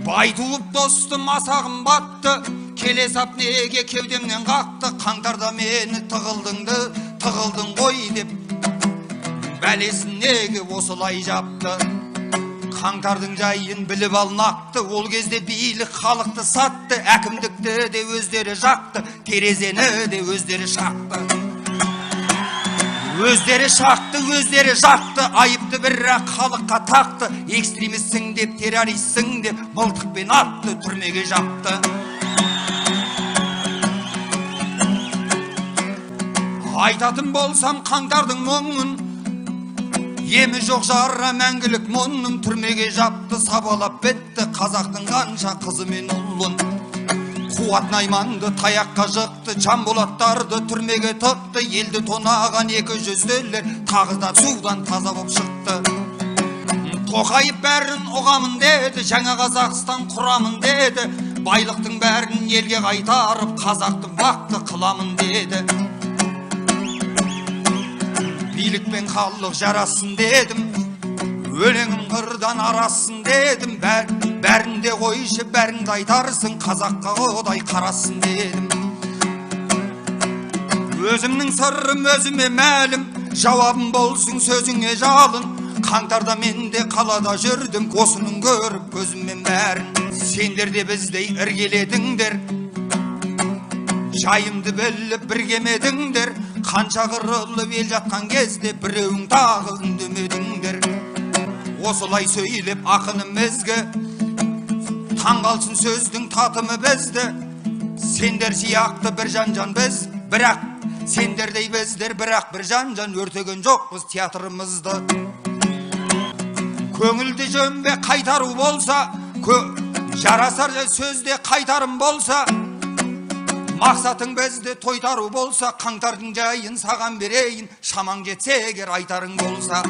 Бай туып достым асағым батты, келе сап неге кеудемнен қақты, қаңтарда мені тығылдың ғой деп, бәлесін неге осылай жапты. Қаңтардың жайын біліп алнақты, ол кезде билік халықты сатты, әкімдікті де өздері жақты, терезені де өздері шақты. Өздері жақты, айыпты бірақ халыққа тақты, экстремистсің деп, террористсің деп, мылтықпен атты, түрмеге жапты. Айтатын болсам қаңтардың мұңын, емі жоқ жара мәңгілік мұңын, түрмеге жапты, сабалап бетті, қазақтың қанша қызы мен ұлын. Қуат Найманды таяққа жықты, Жанболаттарды түрмеге тықты, елді тонаған 200-лер тағы да судан таза боп шықты. Тоқайып бәрін оғамын деді, жаңа Қазақстан құрамын деді, байлықтың бәрін елге қайтарып, қазақтың бақты қыламын деді. Билікпен халық жарасын дедім, өлеңім қырдан арасын дедім, бәрінде қойшы, бәріңді айтарсың, қазаққа одай қарасын дедім. Өзімнің сырым өзіме мәлім, жауабым болсын сөзіңе жалын, қаңтарда мен де қалада жүрдім, осының көріп көзіммен бәрін. Сендер де біздей іргеледіңдер, жайымды біліп біргемедіңдер, қанша қырылып ел жатқан кезде біреуің тағы үндемедіңдер. Осылай сөйлеп ақыным ізгі, таңғалсын сөздің татымы бізді. Сендер сияқты бір жан біз, бірақ сендердей біздер, бірақ бір жан өртеген жоқпыз театрымызды. Көңілді жөнбе қайтару болса, жарасар сөзде қайтарым болса, мақсатың бізді тойтару болса, қаңтардың жайын саған берейін, шамаң жетсе егер айтарың болса.